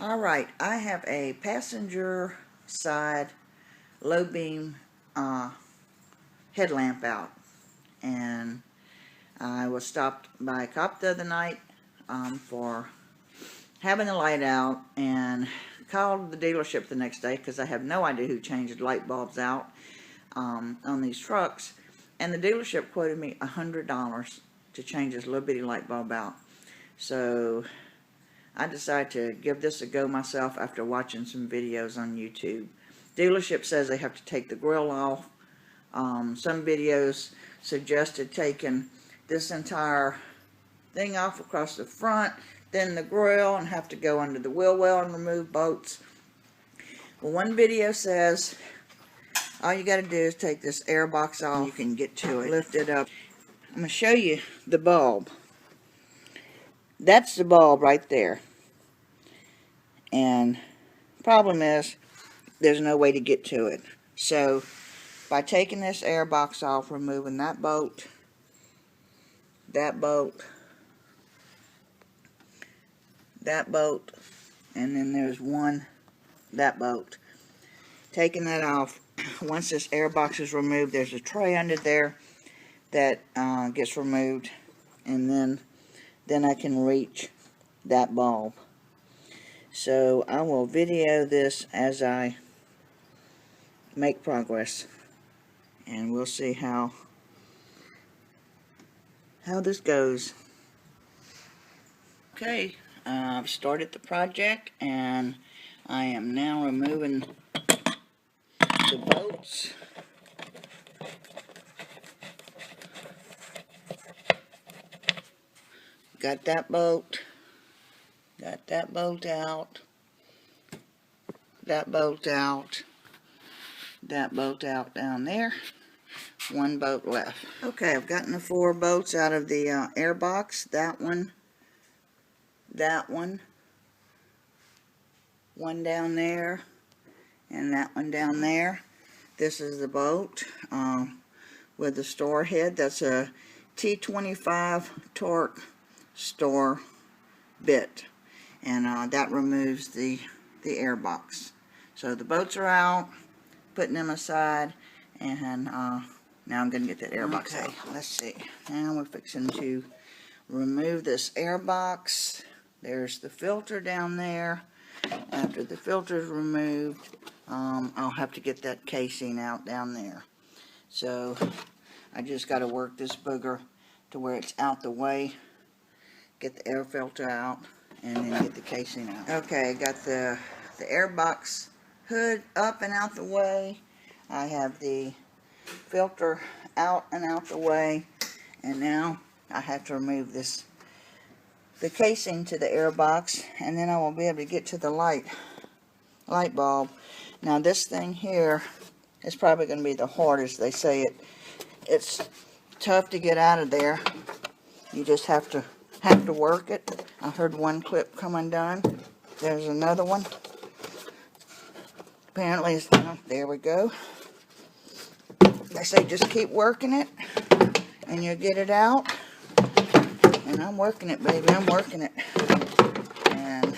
Alright, I have a passenger side low beam headlamp out, and I was stopped by a cop the other night for having the light out, and called the dealership the next day because I have no idea who changed light bulbs out on these trucks, and the dealership quoted me $100 to change this little bitty light bulb out. So I decided to give this a go myself after watching some videos on YouTube. Dealership says they have to take the grill off. Some videos suggested taking this entire thing off across the front, then the grill, and have to go under the wheel well and remove bolts. Well, one video says all you got to do is take this air box off. You can get to it, lift it up. I'm going to show you the bulb. That's the bulb right there. And problem is, there's no way to get to it. So, by taking this air box off, removing that bolt, and then there's that bolt. Taking that off, once this air box is removed, there's a tray under there that gets removed, and then I can reach that bulb. So I will video this as I make progress, and we'll see how this goes. Okay, I've started the project, and I am now removing the bolts. Got that bolt out, that bolt out, that bolt out down there, one bolt left. Okay, I've gotten the 4 bolts out of the air box. That one down there, and that one down there. This is the bolt with the store head. That's a T25 torque store bit, and that removes the air box. So the bolts are out, putting them aside, and now I'm going to get that air box out. Let's see. Now we're fixing to remove this air box. There's the filter down there. After the filter is removed, I'll have to get that casing out down there. So I just got to work this booger to where it's out the way, get the air filter out, and then get the casing out. Okay, got the air box hood up and out the way. I have the filter out and out the way, and now I have to remove the casing to the air box, and then I will be able to get to the light bulb. Now this thing here is probably going to be the hardest. They say it's tough to get out of there. You just have to work it. I heard one clip come undone. There's another one. Apparently it's not. There we go. They say just keep working it and you'll get it out. And I'm working it, baby. I'm working it. And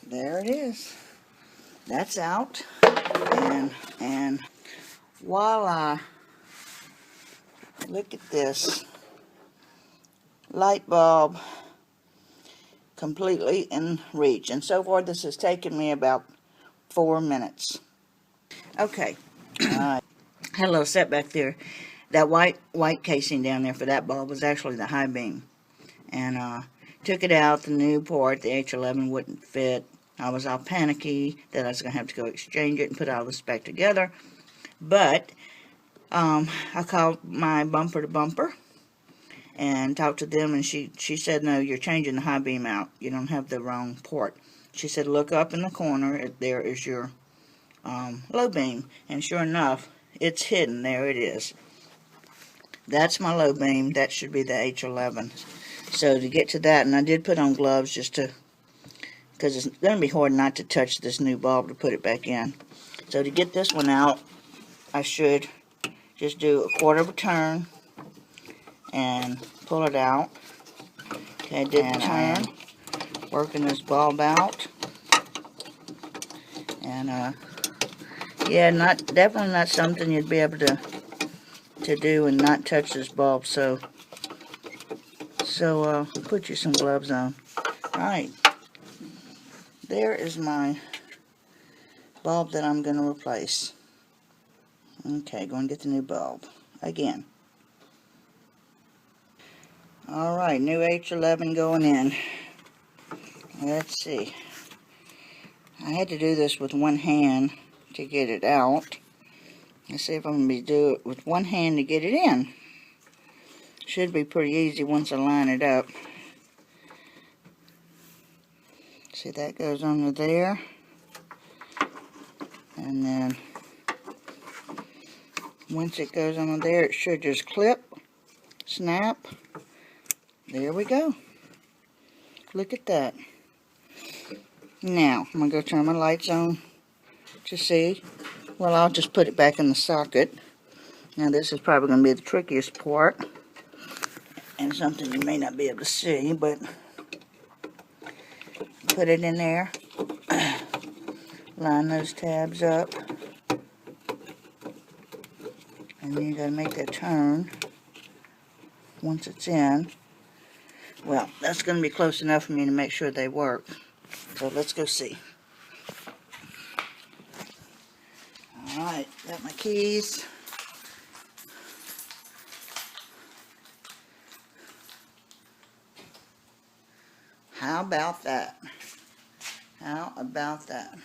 there it is. That's out. And voila. Look at this. Light bulb completely in reach. And so far this has taken me about 4 minutes. Okay. Had a little setback there. That white casing down there for that bulb was actually the high beam. And took it out, the new port, the H11 wouldn't fit. I was all panicky that I was going to have to go exchange it and put all this back together. But I called my bumper to bumper and talked to them, and she said, no, you're changing the high beam out. You don't have the wrong port. She said, look up in the corner. There is your low beam. And sure enough, it's hidden. There it is. That's my low beam. That should be the H11. So to get to that, and I did put on gloves just to, because it's going to be hard not to touch this new bulb to put it back in. So to get this one out, I should just do a 1/4 of a turn and pull it out. Okay, I did the turn, working this bulb out, and yeah, definitely not something you'd be able to do and not touch this bulb. So put you some gloves on. All right, there is my bulb that I'm going to replace. Okay, go and get the new bulb again. All right, new H11 going in. Let's see. I had to do this with one hand to get it out. Let's see if I'm going to do it with one hand to get it in. Should be pretty easy once I line it up. See, that goes under there. And then once it goes under there, it should just clip, snap. There we go. Look at that. Now, I'm going to go turn my lights on to see. Well, I'll just put it back in the socket. Now, this is probably going to be the trickiest part, and something you may not be able to see, but put it in there. Line those tabs up. And then you got to make that turn once it's in. Well, that's going to be close enough for me to make sure they work. So let's go see. Alright, got my keys. How about that? How about that?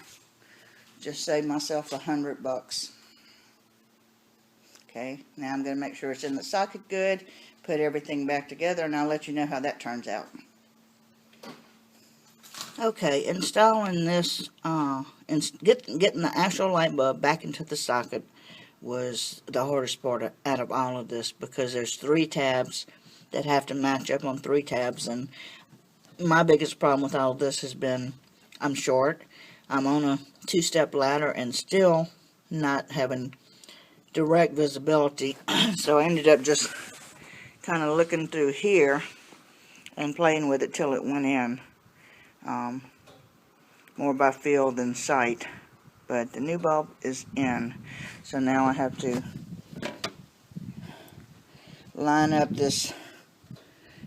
Just saved myself $100. Okay, now I'm going to make sure it's in the socket good, put everything back together, and I'll let you know how that turns out. Okay, installing this, getting the actual light bulb back into the socket was the hardest part out of all of this, because there's 3 tabs that have to match up on 3 tabs, and my biggest problem with all of this has been I'm short. I'm on a 2-step ladder and still not having direct visibility, so I ended up just kind of looking through here and playing with it till it went in. More by feel than sight, but the new bulb is in, so now I have to line up this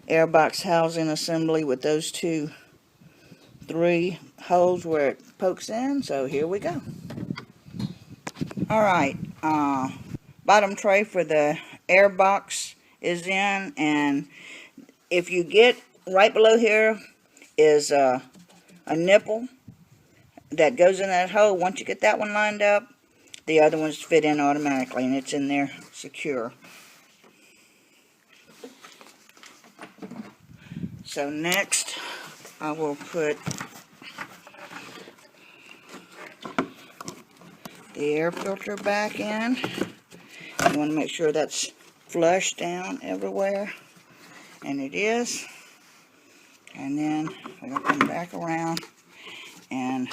airbox housing assembly with those 3 holes where it pokes in. So here we go. Alright, bottom tray for the airbox is in, and if you get right below here is a nipple that goes in that hole. Once you get that one lined up, the other ones fit in automatically, and it's in there secure. So next, I will put the air filter back in. You want to make sure that's flush down everywhere, and it is. And then we're going to come back around and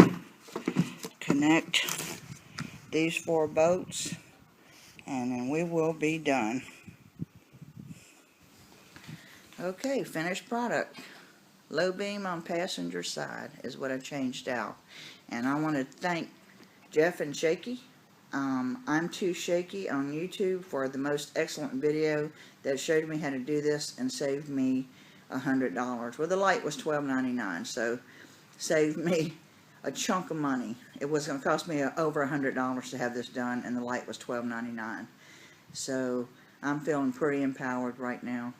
connect these 4 bolts, and then we will be done. Okay, finished product. Low beam on passenger side is what I changed out. And I want to thank Jeff and Shaky. I'm Too Shaky on YouTube for the most excellent video that showed me how to do this and saved me $100. Well, the light was $12.99, so saved me a chunk of money. It was going to cost me over $100 to have this done, and the light was $12.99. So I'm feeling pretty empowered right now.